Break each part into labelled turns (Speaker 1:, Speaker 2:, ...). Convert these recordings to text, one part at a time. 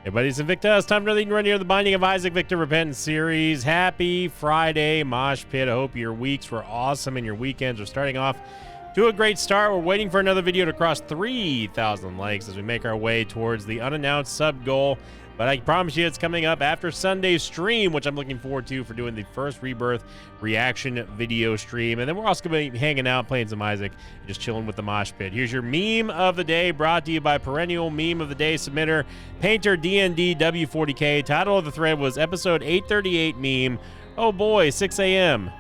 Speaker 1: Hey buddies, Invicta. It's time to run here the Binding of Isaac Victor Repentance series. Happy Friday, Mosh Pit. I hope your weeks were awesome and your weekends are starting off to a great start. We're waiting for another video to cross 3,000 likes as we make our way towards the unannounced sub goal. But I promise you it's coming up after Sunday's stream, which I'm looking forward to for doing the first Rebirth reaction video stream. And then we're also going to be hanging out, playing some Isaac, and just chilling with the Mosh Pit. Here's your meme of the day, brought to you by perennial meme of the day submitter, Painter DND W40K. Title of the thread was episode 838 meme. Oh boy, 6 a.m.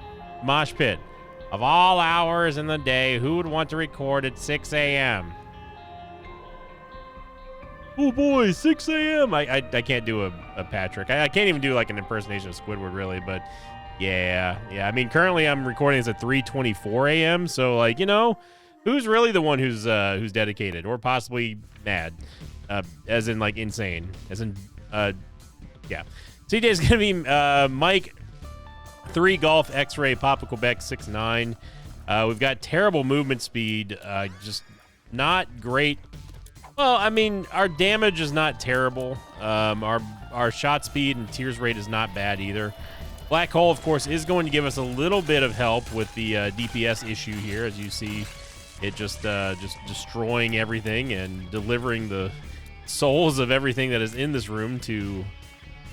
Speaker 1: Mosh Pit. Of all hours in the day, who would want to record at 6 a.m.? Oh boy, 6 a.m. I can't do a Patrick. I can't even do like an impersonation of Squidward really, but yeah. I mean, currently I'm recording this at 3:24 a.m. So like, you know, who's really the one who's dedicated or possibly mad, as in like insane, as in yeah. CJ's gonna be Mike 3 Golf X-Ray Papa Quebec 69. We've got terrible movement speed, just not great. Well, I mean, our damage is not terrible. Our shot speed and tears rate is not bad either. Black Hole, of course, is going to give us a little bit of help with the DPS issue here, as you see it just destroying everything and delivering the souls of everything that is in this room to, you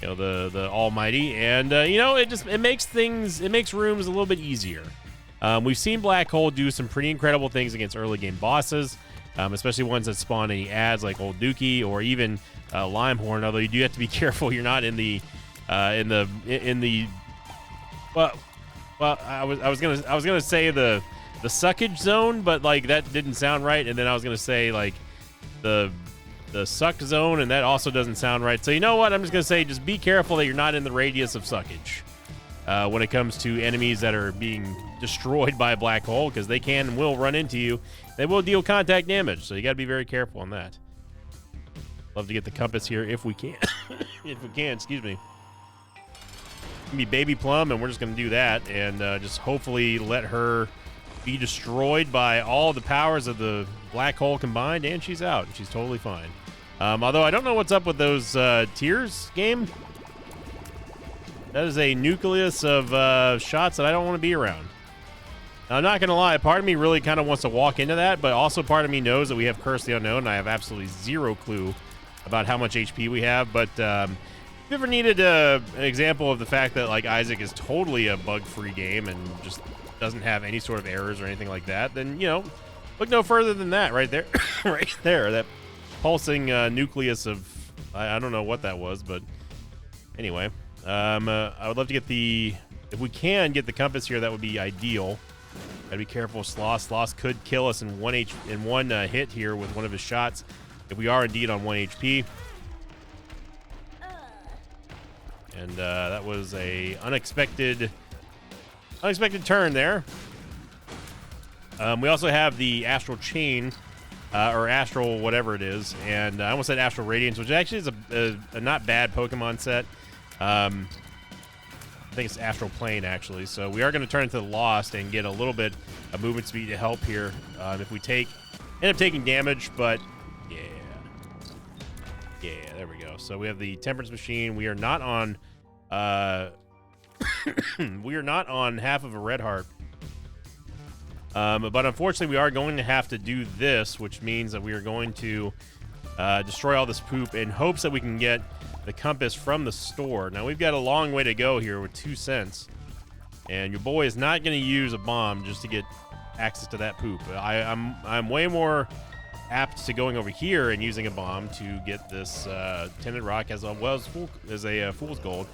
Speaker 1: know, the Almighty. And you know, it makes rooms a little bit easier. We've seen Black Hole do some pretty incredible things against early game bosses. Especially ones that spawn any ads like Old Dookie or even Limehorn. Although you do have to be careful, you're not in the well, I was gonna say the suckage zone, but like that didn't sound right. And then I was gonna say like the suck zone, and that also doesn't sound right. So you know what? I'm just gonna say just be careful that you're not in the radius of suckage when it comes to enemies that are being destroyed by a black hole, because they can and will run into you. They will deal contact damage, so you got to be very careful on that. Love to get the compass here if we can. If we can, excuse me. It's gonna be Baby Plum, and we're just going to do that and just hopefully let her be destroyed by all the powers of the black hole combined, and she's out. She's totally fine. Although I don't know what's up with those tears game. That is a nucleus of shots that I don't want to be around. Now, I'm not going to lie, part of me really kind of wants to walk into that, but also part of me knows that we have Curse the Unknown, and I have absolutely zero clue about how much HP we have. But if you ever needed an example of the fact that like Isaac is totally a bug-free game and just doesn't have any sort of errors or anything like that, then, you know, look no further than that right there. Right there, that pulsing nucleus of, I don't know what that was, but anyway. I would love to get if we can get the compass here, that would be ideal. Gotta be careful. Sloth could kill us in one hit here with one of his shots if we are indeed on 1 HP. And that was a unexpected turn there. We also have the Astral Chain, or Astral whatever it is, and I almost said Astral Radiance, which actually is a not bad Pokemon set. I think it's Astral Plane, actually. So we are going to turn into the Lost and get a little bit of movement speed to help here if we end up taking damage. But yeah, there we go. So we have the Temperance Machine. We are not on we are not on half of a red heart. But unfortunately, we are going to have to do this, which means that we are going to destroy all this poop in hopes that we can get the compass from the store. Now we've got a long way to go here with 2 cents, and your boy is not going to use a bomb just to get access to that poop. I'm way more apt to going over here and using a bomb to get this tinted rock as well as a fool's gold.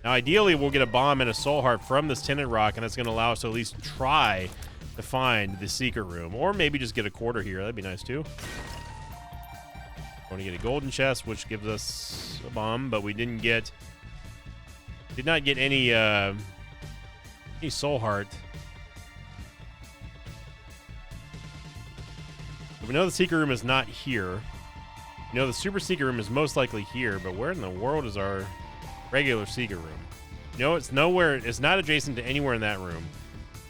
Speaker 1: Now ideally we'll get a bomb and a soul heart from this tinted rock, and that's going to allow us to at least try to find the secret room, or maybe just get a quarter here. That'd be nice too. Want to get a golden chest, which gives us a bomb, but we did not get any soul heart. We know the secret room is not here. We know the super secret room is most likely here, but where in the world is our regular secret room? No, it's nowhere. It's not adjacent to anywhere in that room.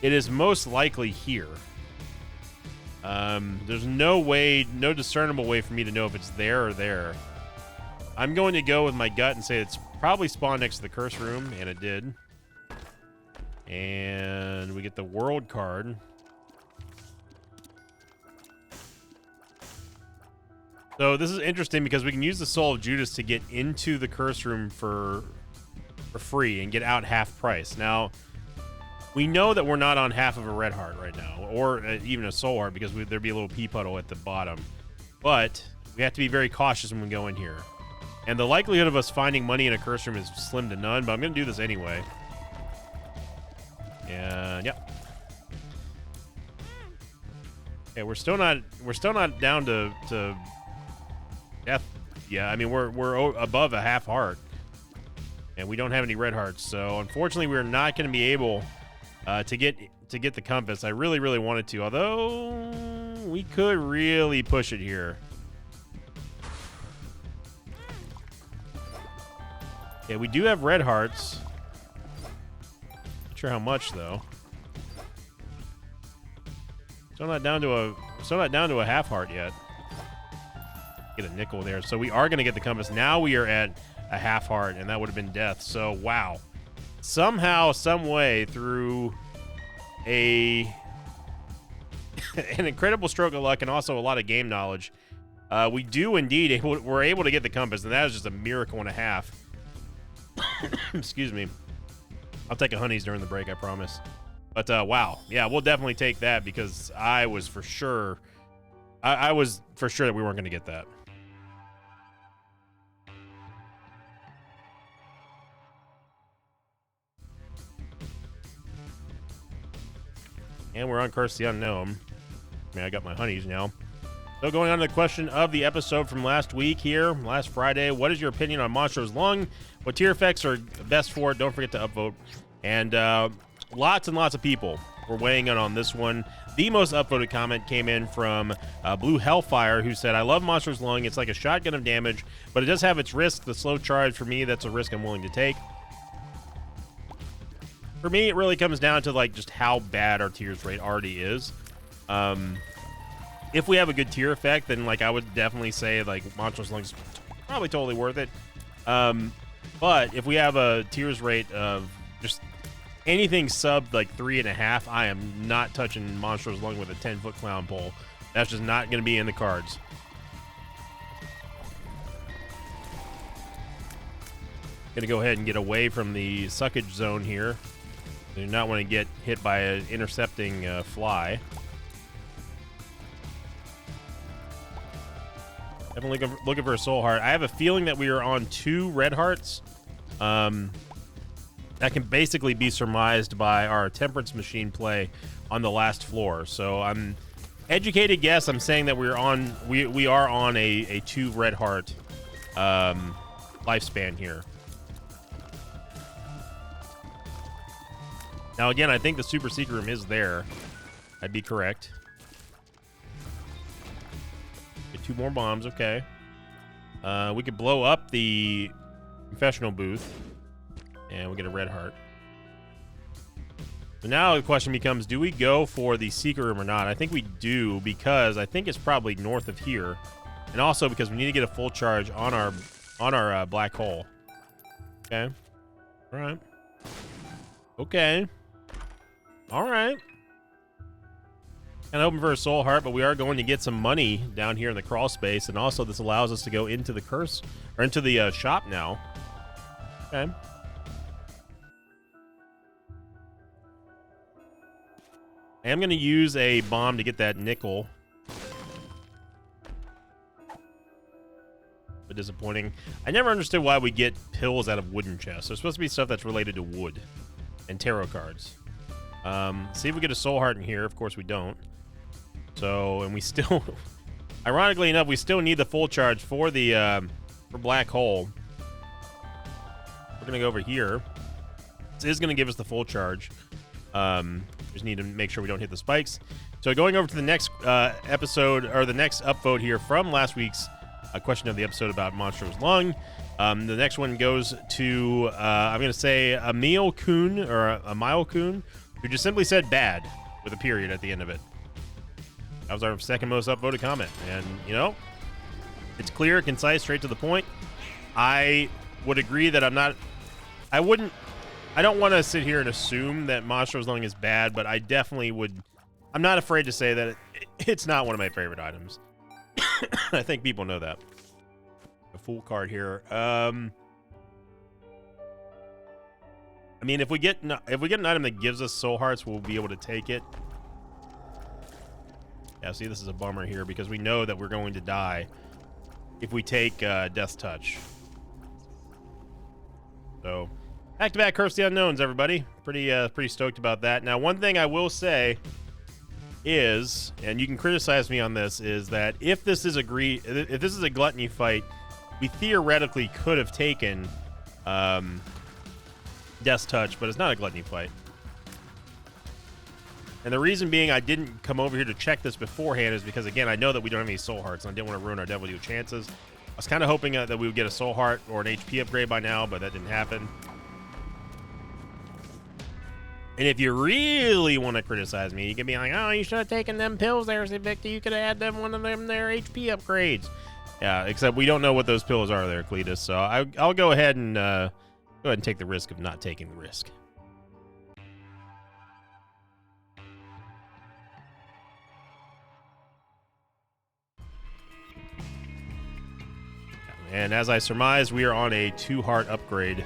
Speaker 1: It is most likely here. There's no discernible way for me to know if it's there or there. I'm going to go with my gut and say it's probably spawned next to the curse room, and it did. And we get the world card. So this is interesting because we can use the Soul of Judas to get into the curse room for free and get out half price. Now, we know that we're not on half of a red heart right now, or even a soul heart, because there'd be a little pea puddle at the bottom. But we have to be very cautious when we go in here. And the likelihood of us finding money in a curse room is slim to none, but I'm going to do this anyway. And, yep. Okay, we're still not down to death. Yeah, I mean, we're above a half heart. And we don't have any red hearts, so unfortunately we're not going to be able to get the compass. I really wanted to, although we could really push it here. Yeah, we do have red hearts. Not sure how much though. Still not down to a half heart yet. Get a nickel there, so we are going to get the compass. Now we are at a half heart, and that would have been death. So wow, somehow, some way, through an incredible stroke of luck and also a lot of game knowledge, we do indeed we're able to get the compass, and that is just a miracle and a half. Excuse me. I'll take a honeys during the break, I promise. But wow, yeah, we'll definitely take that, because I was for sure that we weren't going to get that. And we're on Curse the Unknown. I mean, I got my honeys now. So going on to the question of the episode from last week here, last Friday, what is your opinion on Monstro's Lung? What tier effects are best for it? Don't forget to upvote. And lots and lots of people were weighing in on this one. The most upvoted comment came in from Blue Hellfire, who said, I love Monstro's Lung. It's like a shotgun of damage, but it does have its risk. The slow charge, for me, that's a risk I'm willing to take. For me, it really comes down to like just how bad our tears rate already is. If we have a good tier effect, then like I would definitely say like Monstro's Lung's probably totally worth it. But if we have a tears rate of just anything sub like 3.5, I am not touching Monstro's Lung with a 10-foot clown pole. That's just not going to be in the cards. Going to go ahead and get away from the suckage zone here. Do not want to get hit by an intercepting fly. Definitely looking for a soul heart. I have a feeling that we are on 2 red hearts. That can basically be surmised by our temperance machine play on the last floor. So I'm educated guess. I'm saying that we are on a 2 red heart lifespan here. Now, again, I think the super secret room is there. I'd be correct. Get 2 more bombs, okay. We could blow up the confessional booth, and we get a red heart. So now the question becomes, do we go for the secret room or not? I think we do, because I think it's probably north of here, and also because we need to get a full charge on our black hole. Okay. All right. Okay. All right. Kind of hoping for a soul heart, but we are going to get some money down here in the crawl space, and also this allows us to go into the curse, or into the shop now. Okay. I am going to use a bomb to get that nickel. But disappointing. I never understood why we get pills out of wooden chests. There's supposed to be stuff that's related to wood and tarot cards. See if we get a soul heart in here. Of course we don't. So, and we still, ironically enough, we still need the full charge for the for black hole. We're gonna go over here. This is gonna give us the full charge. Just need to make sure we don't hit the spikes. So going over to the next episode, or the next upvote here from last week's question of the episode about Monstro's Lung. The next one goes to I'm gonna say Emil Kuhn, or Emil Kuhn, who just simply said bad with a period at the end of it. That was our second most upvoted comment. And, you know, it's clear, concise, straight to the point. I would agree that I don't want to sit here and assume that Monstrous Lung is bad, but I definitely would. I'm not afraid to say that it's not one of my favorite items. I think people know that. A full card here. I mean, if we get an item that gives us soul hearts, we'll be able to take it. Yeah, see, this is a bummer here because we know that we're going to die if we take Death's Touch. So, back-to-back Curse the Unknowns, everybody. Pretty stoked about that. Now, one thing I will say is, and you can criticize me on this, is that if this is a gluttony fight, we theoretically could have taken Death's Touch, but it's not a gluttony fight. And the reason being I didn't come over here to check this beforehand is because, again, I know that we don't have any soul hearts, and I didn't want to ruin our Devil Deal chances. I was kind of hoping that we would get a soul heart or an HP upgrade by now, but that didn't happen. And if you really want to criticize me, you can be like, oh, you should have taken them pills there, Victor. You could have had them one of them their HP upgrades. Yeah, except we don't know what those pills are there, Cletus. So I'll go ahead and take the risk of not taking the risk. And as I surmised, we are on a 2-heart upgrade,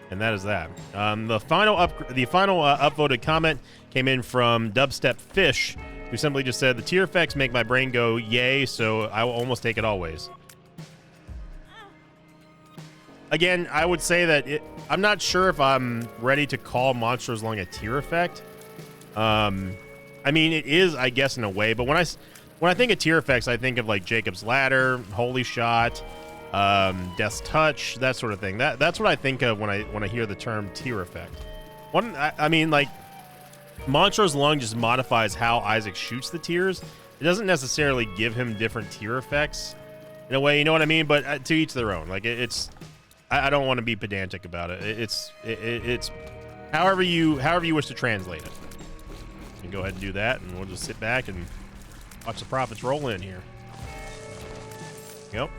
Speaker 1: and that is that. The final upvoted comment came in from Dubstep Fish, who simply just said, the tier effects make my brain go yay, so I will almost take it always. Again, I would say that I'm not sure if I'm ready to call Monstrous Lung a tier effect. I mean, it is, I guess, in a way, but when I think of tier effects, I think of like Jacob's Ladder, Holy Shot, Death's Touch, that sort of thing. That's what I think of when I hear the term tier effect. I mean, like, Monstrous Lung just modifies how Isaac shoots the tiers. It doesn't necessarily give him different tier effects in a way, you know what I mean? But to each their own. Like, I don't want to be pedantic about it. It's however you wish to translate it. You can go ahead and do that, and we'll just sit back and watch the profits roll in here. Yep.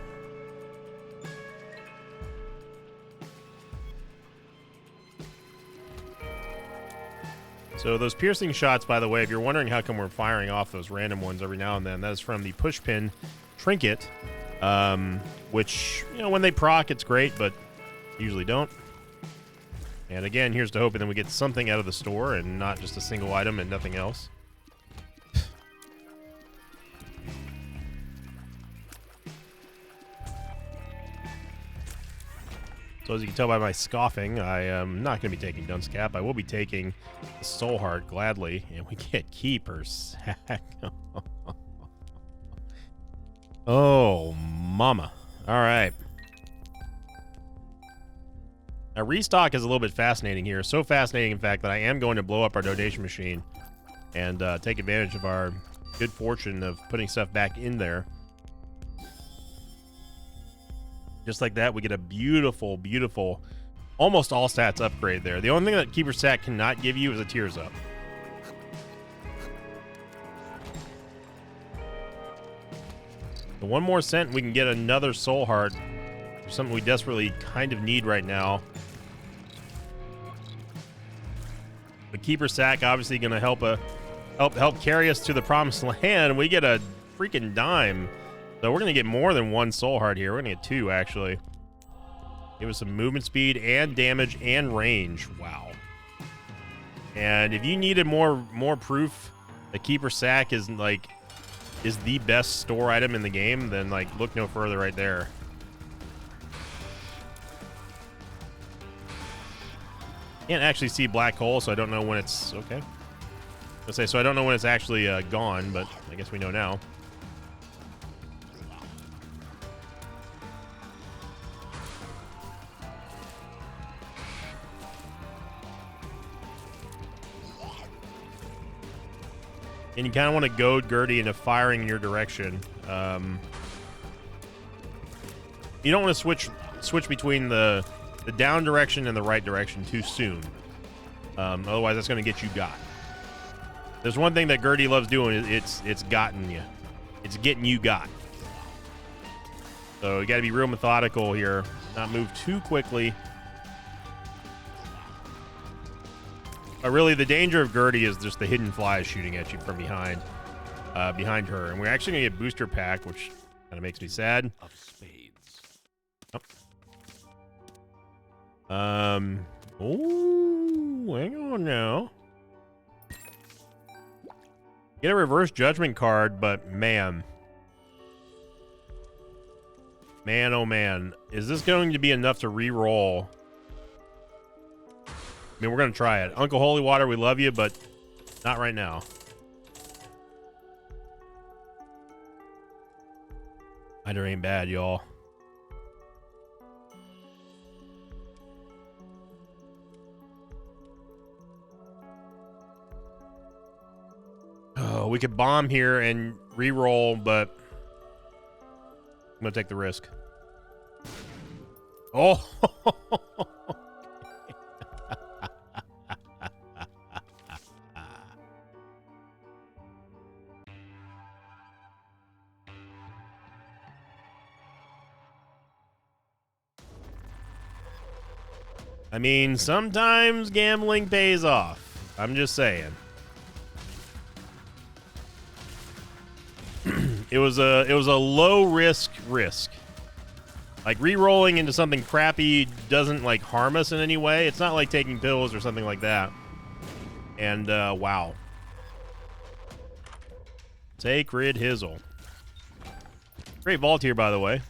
Speaker 1: So those piercing shots, by the way, if you're wondering how come we're firing off those random ones every now and then, that is from the Pushpin Trinket, which, you know, when they proc, it's great, but usually don't. And again, here's to hoping that we get something out of the store and not just a single item and nothing else. So as you can tell by my scoffing, I am not going to be taking Dunce Cap. I will be taking the Soul Heart gladly, and we get Keeper Sack. Oh, mama. All right. Now, restock is a little bit fascinating here. So fascinating, in fact, that I am going to blow up our donation machine and take advantage of our good fortune of putting stuff back in there. Just like that, we get a beautiful, beautiful, almost all stats upgrade there. The only thing that Keeper Sack cannot give you is a Tears Up. The one more cent, we can get another Soul Heart. Something we desperately kind of need right now. But Keeper Sack obviously going to help carry us to the promised land. We get a freaking dime. So we're going to get more than one Soul Heart here. We're going to get 2, actually. Give us some movement speed and damage and range. Wow. And if you needed more proof that Keeper Sack is the best store item in the game, then look no further right there. Can't actually see Black Hole, so I don't know when it's okay. So I don't know when it's actually gone, but I guess we know now. And you kind of want to goad Gertie into firing in your direction. You don't want to switch between the down direction and the right direction too soon. Otherwise, that's going to get you got. There's one thing that Gertie loves doing. It's gotten you. It's getting you got. So you got to be real methodical here. not move too quickly. But really, the danger of Gertie is just the hidden flies shooting at you from behind her. And we're actually going to get Booster Pack, which kind of makes me sad.
Speaker 2: Of spades.
Speaker 1: Oh, hang on now. Get a Reverse Judgment card, but man. Man, oh man. Is this going to be enough to re-roll? I mean, we're going to try it. Uncle Holy Water, we love you, but not right now. Either ain't bad, y'all. Oh, we could bomb here and re-roll, but I'm going to take the risk. Oh! I mean, sometimes gambling pays off. I'm just saying. It was a low risk. Like re-rolling into something crappy doesn't like harm us in any way. It's not like taking pills or something like that. And wow. Sacred Hizzle. Great vault here, by the way.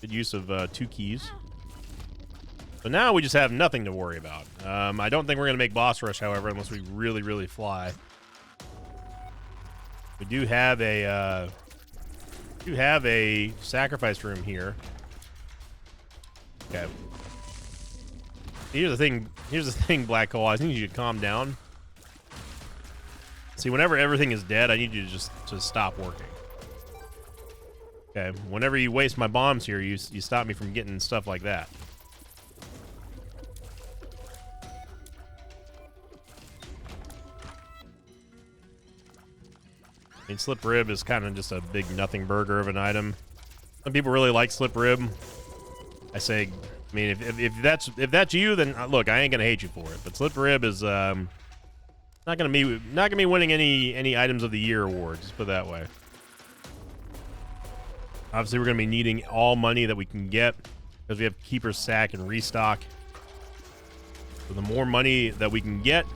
Speaker 1: Good use of 2 keys. So now we just have nothing to worry about. I don't think we're going to make boss rush, however, unless we really, really fly. We do have a sacrifice room here. Okay. Here's the thing, Black Hole. I think you should calm down. See, whenever everything is dead, I need you to stop working. Okay. Whenever you waste my bombs here, you stop me from getting stuff like that. I mean, Slip Rib is kind of just a big nothing burger of an item. Some people really like Slip Rib. I say, I mean, if that's you, then look, I ain't gonna hate you for it. But Slip Rib is not gonna be winning any items of the year awards. Let's put it that way. Obviously, we're gonna be needing all money that we can get because we have Keeper's Sack and Restock. So the more money that we can get,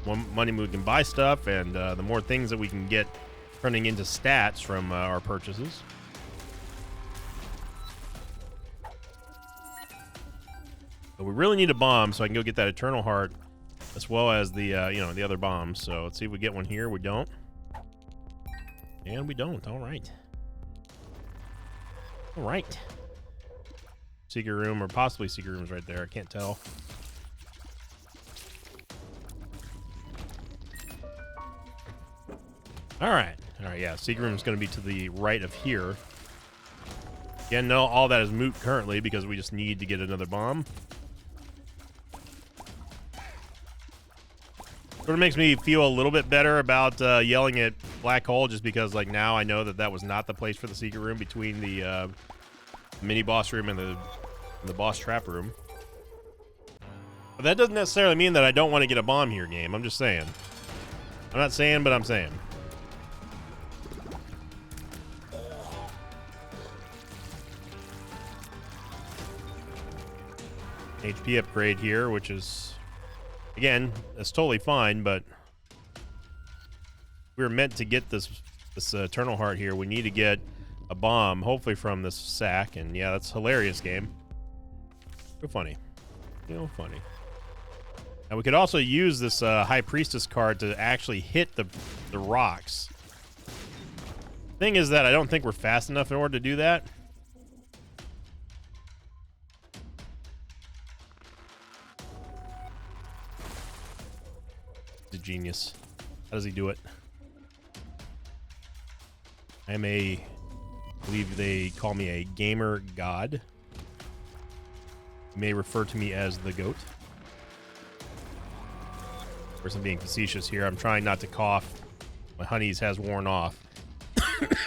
Speaker 1: more money we can buy stuff, and the more things that we can get turning into stats from our purchases. But we really need a bomb so I can go get that Eternal Heart, as well as the the other bombs. So let's see if we get one here. We don't, and we don't. All right, all right. Secret room, or possibly secret rooms right there. I can't tell. All right. Yeah, secret room is going to be to the right of here. Again, no, all that is moot currently because we just need to get another bomb. Sort of makes me feel a little bit better about yelling at Black Hole, just because like now I know that was not the place for the secret room between the mini boss room and the boss trap room. But that doesn't necessarily mean that I don't want to get a bomb here, game. I'm just saying. I'm not saying, but I'm saying. HP upgrade here, which is, again, that's totally fine, but we were meant to get this Eternal Heart here. We need to get a bomb, hopefully from this sack, and yeah, that's hilarious, game. So funny. Funny. And we could also use this High Priestess card to actually hit the rocks. Thing is that I don't think we're fast enough in order to do that. He's a genius. How does he do it? I believe they call me a gamer god. You may refer to me as the GOAT. Of course, I'm being facetious here. I'm trying not to cough. My honeys has worn off.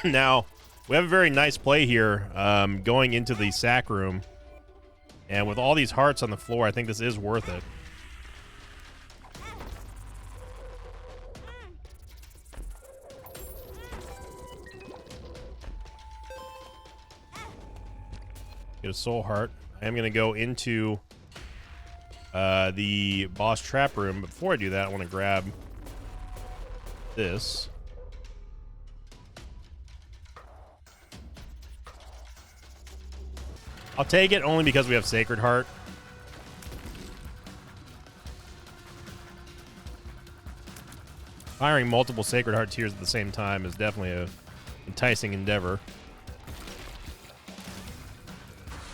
Speaker 1: Now, we have a very nice play here going into the sack room. And with all these hearts on the floor, I think this is worth it. Get a soul heart. I am going to go into the boss trap room. But before I do that, I want to grab this. I'll take it only because we have Sacred Heart. Firing multiple Sacred Heart tiers at the same time is definitely a enticing endeavor.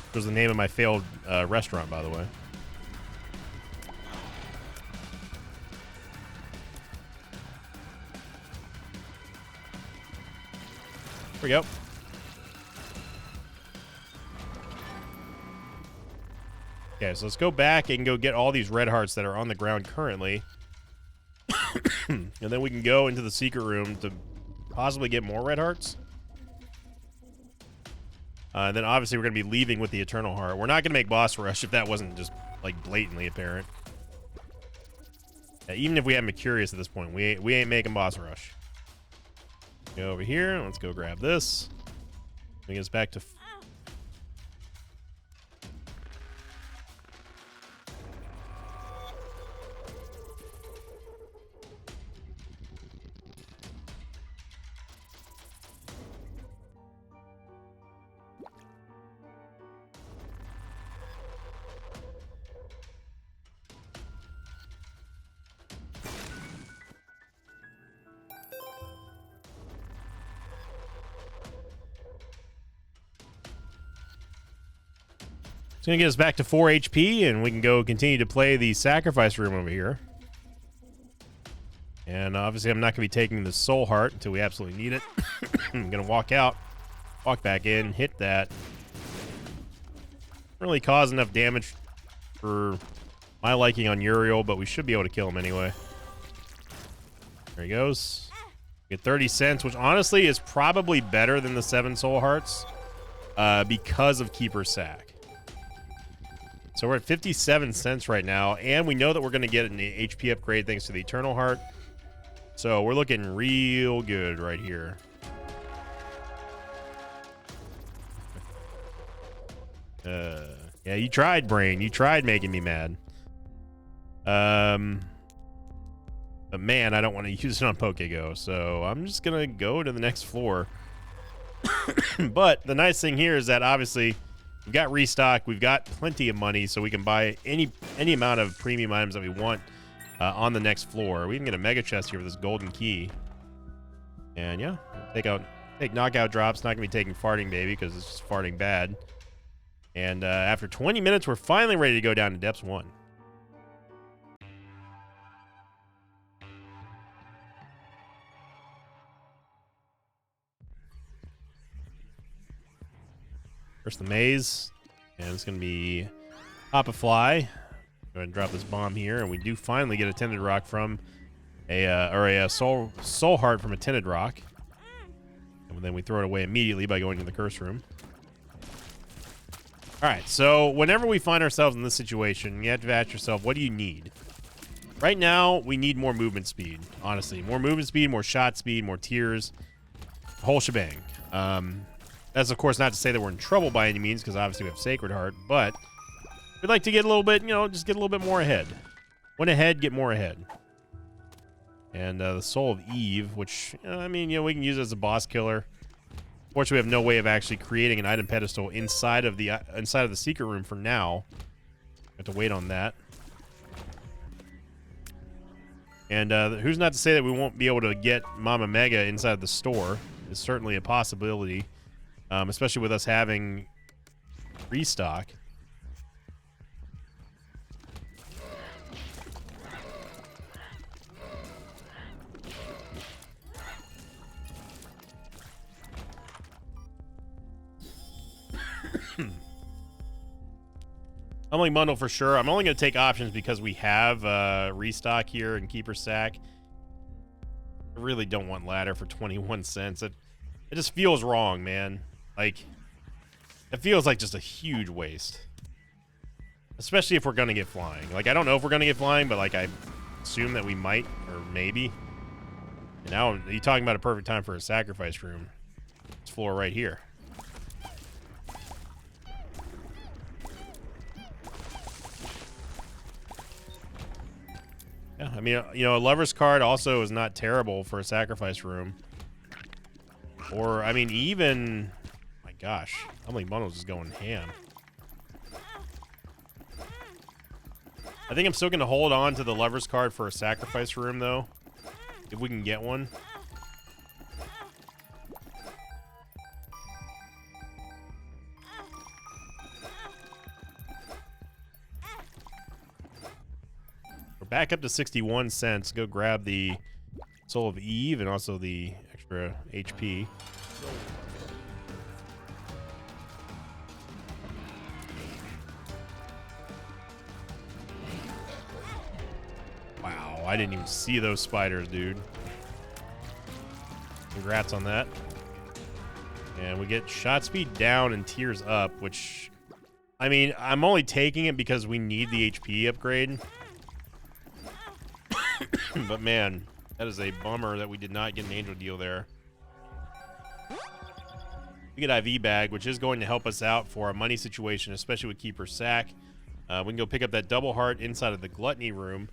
Speaker 1: Which was the name of my failed restaurant, by the way. Here we go. Okay, so let's go back and go get all these red hearts that are on the ground currently. And then we can go into the secret room to possibly get more red hearts. And then obviously we're going to be leaving with the Eternal Heart. We're not going to make boss rush if that wasn't just like blatantly apparent. Yeah, even if we have Mercurius at this point, we ain't making boss rush. Go over here. Let's go grab this. Bring us back to... It's going to get us back to 4 HP, and we can go continue to play the sacrifice room over here. And obviously, I'm not going to be taking the soul heart until we absolutely need it. I'm going to walk out, walk back in, hit that. Really cause enough damage for my liking on Uriel, but we should be able to kill him anyway. There he goes. Get 30 cents, which honestly is probably better than the 7 soul hearts because of Keeper Sack. So we're at 57 cents right now, and we know that we're going to get an HP upgrade thanks to the Eternal Heart. So we're looking real good right here. Yeah, you tried, Brain. You tried making me mad. But man, I don't want to use it on Pokego, so I'm just going to go to the next floor. But the nice thing here is that obviously... we've got restock. We've got plenty of money, so we can buy any amount of premium items that we want on the next floor. We can get a mega chest here with this golden key. And yeah, take knockout drops. Not gonna be taking farting baby because it's just farting bad. And after 20 minutes, we're finally ready to go down to depths 1. First the maze, and it's going to be Hop a Fly. Go ahead and drop this bomb here, and we do finally get a Tinted Rock from a soul heart from a Tinted Rock. And then we throw it away immediately by going to the curse room. All right, so whenever we find ourselves in this situation, you have to ask yourself, what do you need? Right now, we need more movement speed, honestly. More movement speed, more shot speed, more tiers, whole shebang. That's, of course, not to say that we're in trouble by any means, because obviously we have Sacred Heart, but we'd like to get a little bit, just get a little bit more ahead. Went ahead, get more ahead. And the Soul of Eve, which, we can use as a boss killer. Fortunately, we have no way of actually creating an item pedestal inside of the secret room for now. Have to wait on that. And who's not to say that we won't be able to get Mama Mega inside the store? Is certainly a possibility. Especially with us having restock. Unlike bundle for sure. I'm only going to take options because we have restock here and Keeper Sack. I really don't want ladder for 21 cents. It just feels wrong, man. Like, it feels like just a huge waste. Especially if we're going to get flying. Like, I don't know if we're going to get flying, but, like, I assume that we might, or maybe. And now, you're talking about a perfect time for a sacrifice room. This floor right here. Yeah, I mean, you know, a lover's card also is not terrible for a sacrifice room. Or, I mean, even... My gosh. Humbling Bundles is going ham. I think I'm still going to hold on to the lover's card for a sacrifice room, though. If we can get one. We're back up to 61 cents. Go grab the Soul of Eve and also the extra HP. Wow, I didn't even see those spiders, dude. Congrats on that. And we get shot speed down and tears up, which, I mean, I'm only taking it because we need the HP upgrade. But man, that is a bummer that we did not get an angel deal there. We get IV bag, which is going to help us out for a money situation, especially with Keeper's Sack. We can go pick up that double heart inside of the gluttony room.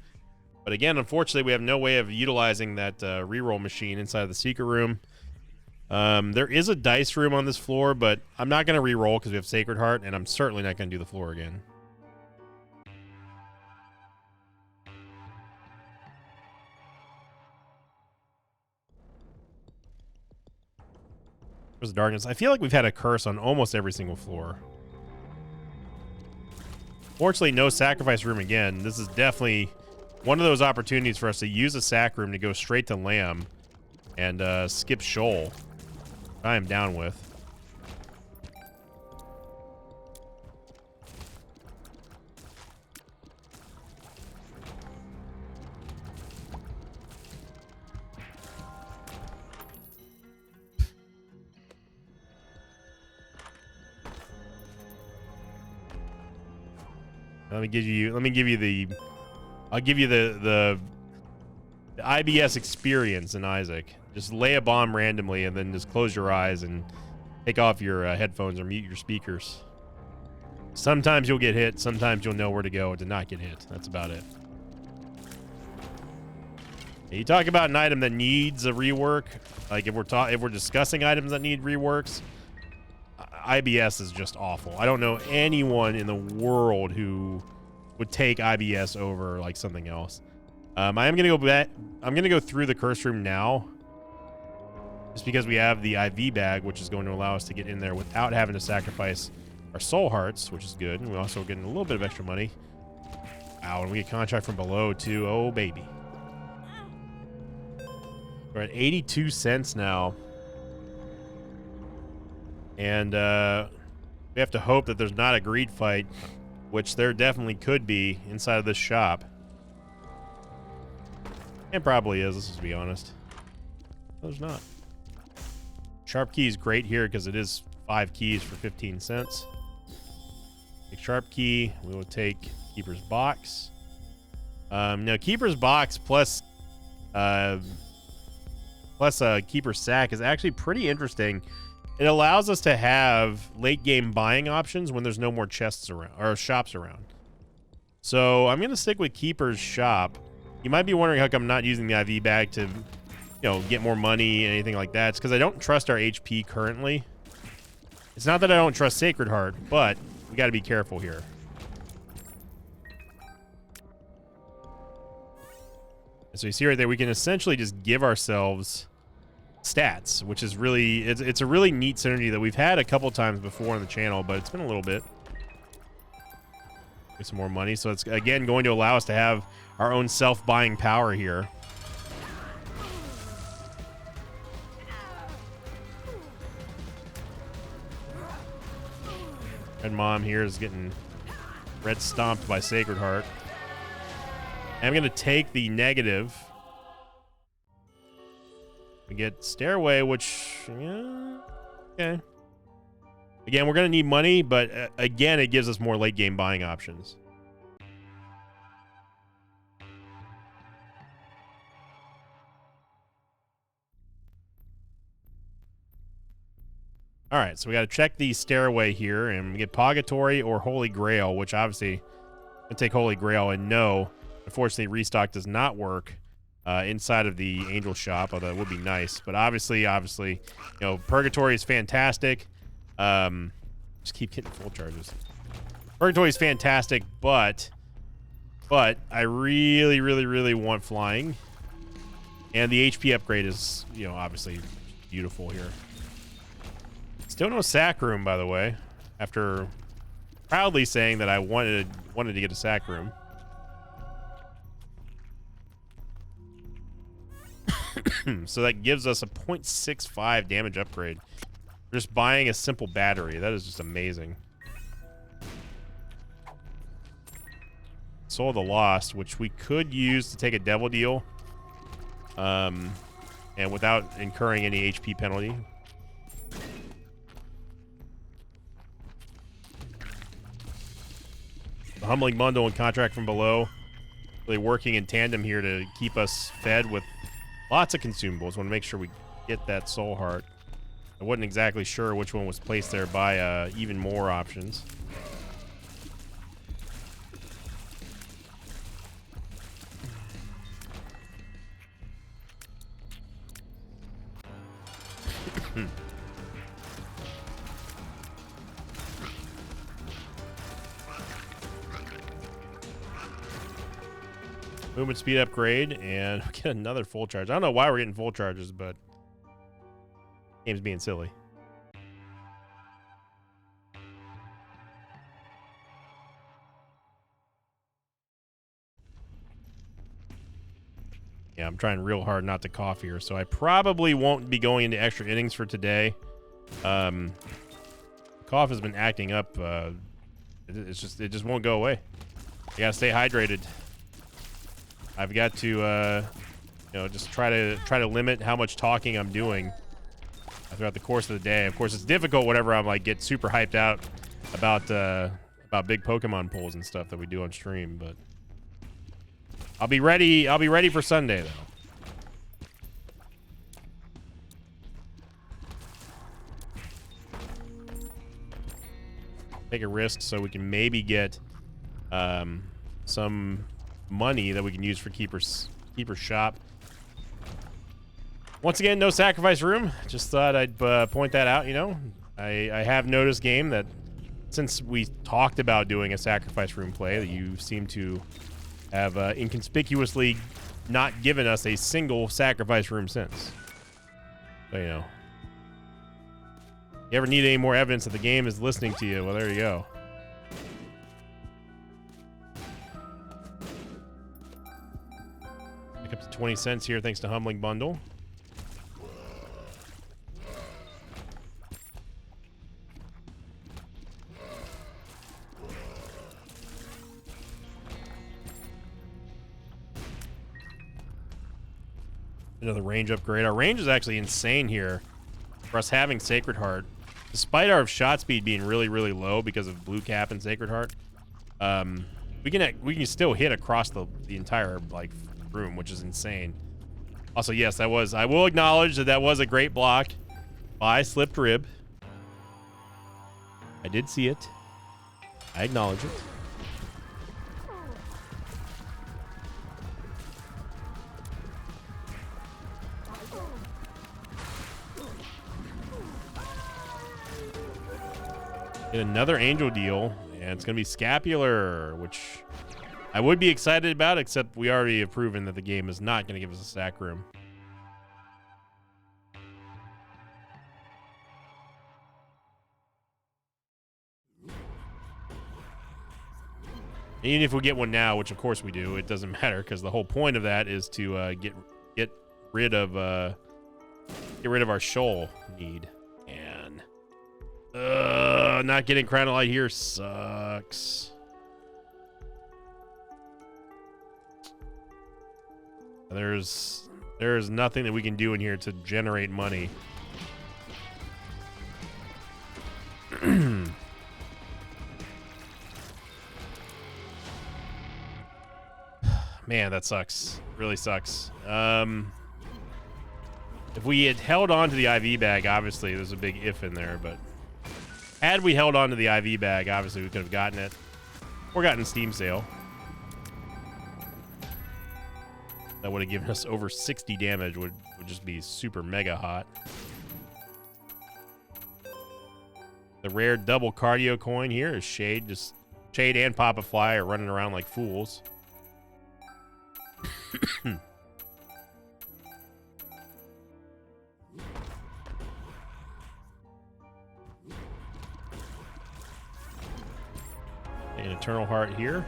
Speaker 1: But again, unfortunately, we have no way of utilizing that reroll machine inside of the secret room. There is a dice room on this floor, but I'm not going to reroll because we have Sacred Heart, and I'm certainly not going to do the floor again. There's darkness. I feel like we've had a curse on almost every single floor. Fortunately, no sacrifice room again. This is definitely one of those opportunities for us to use a sack room to go straight to Lamb and skip Shoal. I am down with. Let me give you the I'll give you the IBS experience in Isaac. Just lay a bomb randomly and then just close your eyes and take off your headphones or mute your speakers. Sometimes you'll get hit, sometimes you'll know where to go to not get hit. That's about it. You talk about an item that needs a rework, like if we're discussing items that need reworks, IBS is just awful. I don't know anyone in the world who would take IBS over like something else. I am gonna go back. I'm gonna go through the curse room now, just because we have the IV bag, which is going to allow us to get in there without having to sacrifice our soul hearts, which is good. And we're also getting a little bit of extra money. Wow, and we get contract from below too. Oh baby, we're at 82 cents now. And we have to hope that there's not a greed fight, which there definitely could be inside of this shop. And probably is, let's just be honest. No, there's not. Sharp key is great here because it is 5 keys for 15 cents. Take sharp key. We will take Keeper's Box. Now, Keeper's Box plus Keeper's Sack is actually pretty interesting. It allows us to have late game buying options when there's no more chests around or shops around. So I'm going to stick with Keeper's Shop. You might be wondering how come I'm not using the IV bag to, you know, get more money and anything like that. It's because I don't trust our HP currently. It's not that I don't trust Sacred Heart, but we got to be careful here. And so you see right there, we can essentially just give ourselves stats, which is really, it's a really neat synergy that we've had a couple times before on the channel, but it's been a little bit. Get some more money, so it's again going to allow us to have our own self-buying power here. Red Mom here is getting red stomped by Sacred Heart. And I'm going to take the negative. We get Stairway, which, yeah, okay. Again, we're going to need money, but again, it gives us more late game buying options. All right, so we got to check the stairway here, and we get Purgatory or Holy Grail, which obviously I take Holy Grail. And no, unfortunately, restock does not work inside of the Angel Shop, although it would be nice. But obviously, you know, Purgatory is fantastic. Just keep hitting full charges. Purgatory is fantastic, but I really, really, really want flying. And the HP upgrade is, you know, obviously beautiful here. Still no sack room, by the way, after proudly saying that I wanted to get a sack room. So that gives us a 0.65 damage upgrade. Just buying a simple battery. That is just amazing. Soul of the Lost, which we could use to take a devil deal. And without incurring any HP penalty. The Humbling Bundle and Contract from Below really working in tandem here to keep us fed with lots of consumables. Want to make sure we get that Soul Heart. I wasn't exactly sure which one was placed there by even more options. Movement speed upgrade, and we get another full charge. I don't know why we're getting full charges, but game's being silly. Yeah, I'm trying real hard not to cough here, so I probably won't be going into extra innings for today. Cough has been acting up. It just won't go away. You gotta stay hydrated. I've got to, you know, just try to limit how much talking I'm doing throughout the course of the day. Of course, it's difficult whenever I'm like get super hyped out about big Pokemon pulls and stuff that we do on stream. But I'll be ready. I'll be ready for Sunday though. Take a risk so we can maybe get some money that we can use for Keeper's Shop. Once again, no sacrifice room. Just thought I'd point that out. You know, I have noticed, game, that since we talked about doing a sacrifice room play, that you seem to have inconspicuously not given us a single sacrifice room since. So, you know, you ever need any more evidence that the game is listening to you? Well, there you go. Pick up to 20 cents here thanks to Humbling Bundle. Another range upgrade. Our range is actually insane here for us having Sacred Heart. Despite our shot speed being really, really low because of Blue Cap and Sacred Heart, we can still hit across the entire like room, which is insane. Also, yes, I will acknowledge that was a great block by Slipped Rib. I did see it. I acknowledge it. Get another angel deal, and it's gonna be Scapular, which I would be excited about, except we already have proven that the game is not gonna give us a stack room. Even if we get one now, which of course we do, it doesn't matter because the whole point of that is to get rid of our shoal need. And not getting Chronolite here sucks. There's nothing that we can do in here to generate money. Man, that sucks. Really sucks. If we had held on to the IV bag, obviously there's a big if in there, but had we held on to the IV bag, obviously we could have gotten it or gotten Steam Sale. That would have given us over 60 damage, would just be super mega hot. The rare double cardio coin here is Shade. Just Shade and Papa Fly are running around like fools. An Eternal Heart here.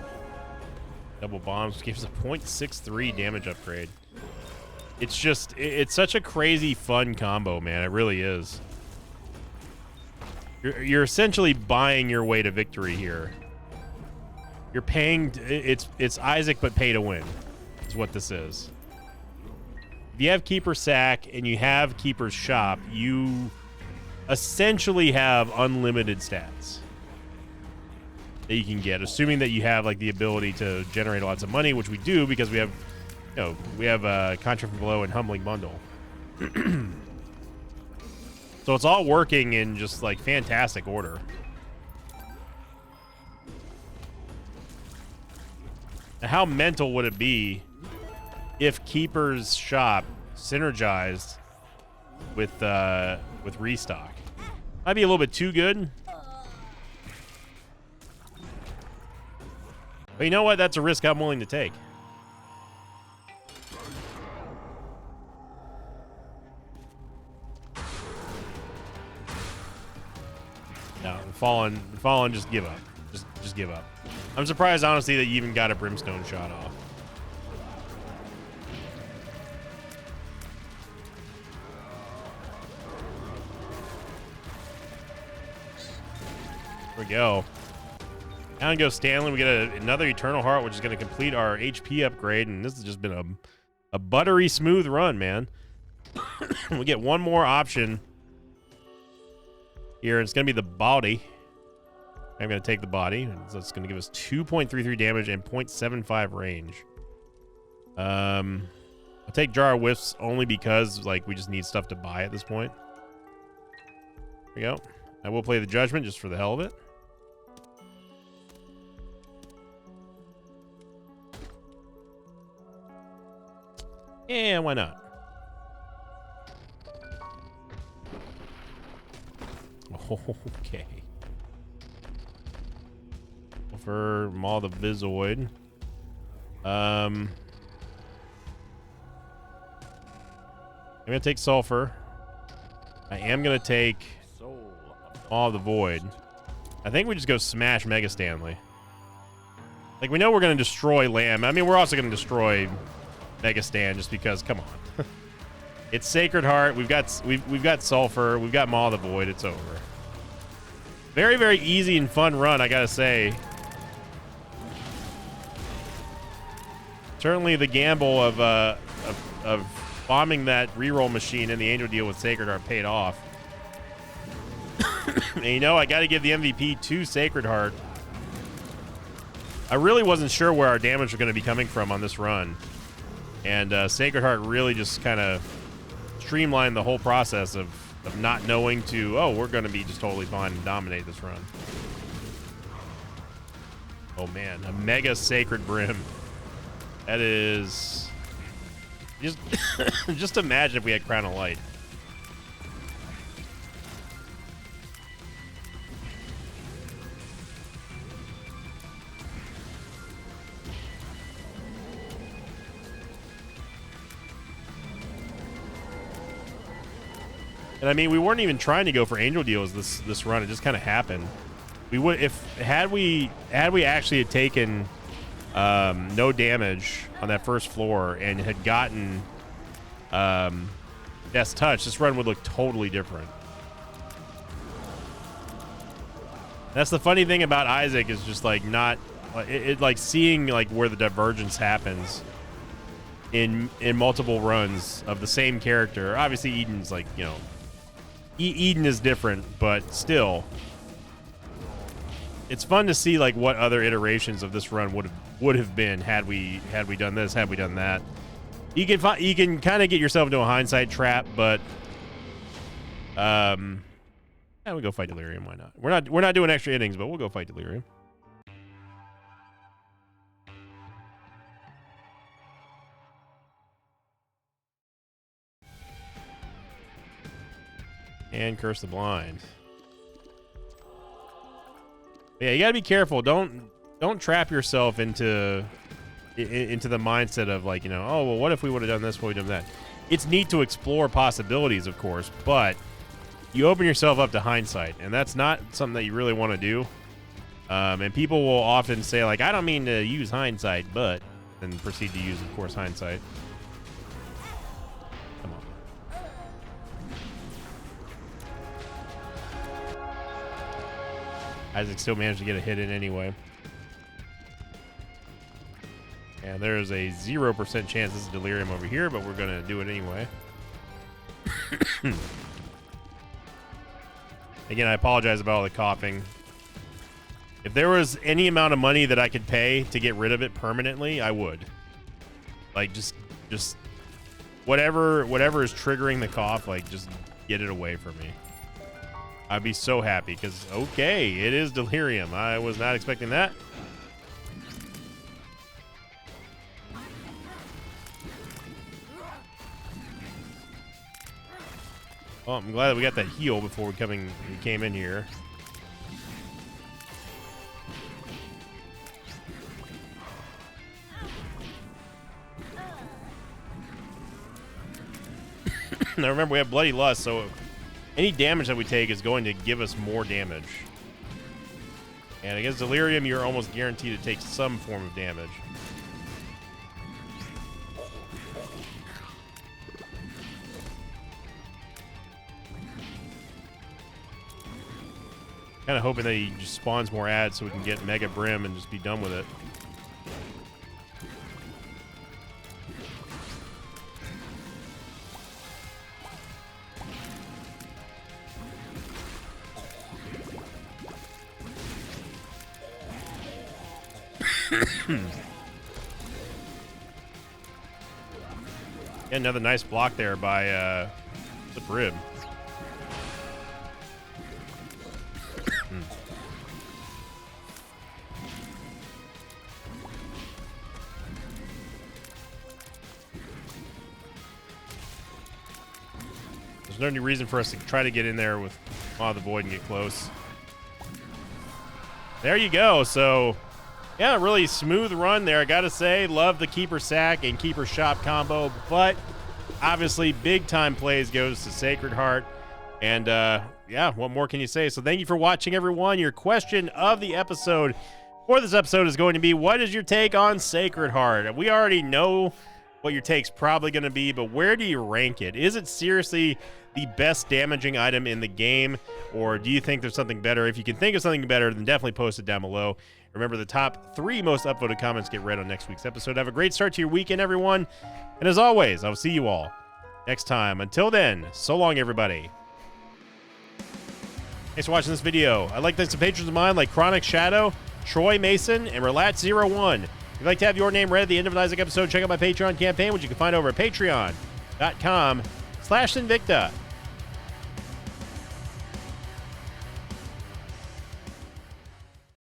Speaker 1: Double bombs gives a 0.63 damage upgrade. It's just, it's such a crazy fun combo, man. It really is. You're essentially buying your way to victory here. You're paying, it's Isaac but pay to win is what this is. If you have Keeper's Sack and you have Keeper's Shop, you essentially have unlimited stats that you can get, assuming that you have like the ability to generate lots of money, which we do because we have, you know, we have Contra from Below and Humbling Bundle. So it's all working in just like fantastic order. Now, how mental would it be if Keeper's Shop synergized with Restock? Might be a little bit too good. But you know what? That's a risk I'm willing to take. No, Fallen, just give up. Just give up. I'm surprised, honestly, that you even got a Brimstone shot off. There we go. Down goes Stanley. We get another Eternal Heart, which is going to complete our HP upgrade, and this has just been a buttery smooth run, man. We get one more option here, and it's going to be the body. I'm going to take the body, so it's going to give us 2.33 damage and 0.75 range. I'll take Jar of Whiffs only because, like, we just need stuff to buy at this point. There we go. I will play the Judgment just for the hell of it. Yeah, why not? Okay. For Maw the Vizoid. I'm gonna take Sulfur. I am gonna take Maw the Void. I think we just go smash Mega Stanley. Like, we know we're gonna destroy Lamb. I mean, we're also gonna destroy Mega Stan just because, come on. It's Sacred Heart. We've got Sulfur. We've got Maw the Void. It's over. Very, very easy and fun run, I gotta say. Certainly the gamble of bombing that reroll machine in the Angel deal with Sacred Heart paid off. And you know, I got to give the MVP to Sacred Heart. I really wasn't sure where our damage was going to be coming from on this run. And Sacred Heart really just kind of streamlined the whole process of not knowing to, oh, we're going to be just totally fine and dominate this run. Oh, man. A Mega Sacred Brim. That is... Just imagine if we had Crown of Light. And I mean, we weren't even trying to go for Angel deals this run. It just kind of happened. We would, had we actually had taken no damage on that first floor and had gotten Death's Touch, this run would look totally different. That's the funny thing about Isaac, is just like not like seeing like where the divergence happens in multiple runs of the same character. Obviously Eden's like, you know, Eden is different, but still it's fun to see like what other iterations of this run would have been had we done this, had we done that. You can kind of get yourself into a hindsight trap, but yeah, we go fight Delirium. Why not? We're not doing extra innings, but we'll go fight Delirium. And Curse the Blind. Yeah, you gotta be careful. Don't trap yourself into the mindset of like, you know, oh well, what if we would have done this, what we done that. It's neat to explore possibilities, of course, but you open yourself up to hindsight, and that's not something that you really want to do. And people will often say like, I don't mean to use hindsight, but then proceed to use, of course, hindsight. Come on. Isaac still managed to get a hit in anyway. And there's a 0% chance this is Delirium over here, but we're going to do it anyway. Again, I apologize about all the coughing. If there was any amount of money that I could pay to get rid of it permanently, I would. Like, just whatever is triggering the cough, like, just get it away from me. I'd be so happy, because, okay, it is Delirium. I was not expecting that. Well, I'm glad that we got that heal before we came in here. Now remember, we have Bloody Lust, so any damage that we take is going to give us more damage. And against Delirium, you're almost guaranteed to take some form of damage. Kind of hoping that he just spawns more ads so we can get Mega Brim and just be done with it. Another nice block there by the Brim. There's no reason for us to try to get in there with Maw of the Void and get close. There you go. So, yeah, really smooth run there. I got to say, love the Keeper Sack and Keeper Shop combo, but obviously big-time plays goes to Sacred Heart. And, yeah, what more can you say? So thank you for watching, everyone. Your question of the episode for this episode is going to be, what is your take on Sacred Heart? We already know what your take's probably going to be, but where do you rank it? Is it seriously the best damaging item in the game, or do you think there's something better? If you can think of something better, then definitely post it down below. Remember, the top 3 most upvoted comments get read on next week's episode. Have a great start to your weekend, everyone. And as always, I will see you all next time. Until then, so long, everybody. Thanks for watching this video. I'd like to thank some patrons of mine like Chronic Shadow, Troy Mason, and Relat01. If you'd like to have your name read at the end of an Isaac episode, check out my Patreon campaign, which you can find over at patreon.com/Sinvicta.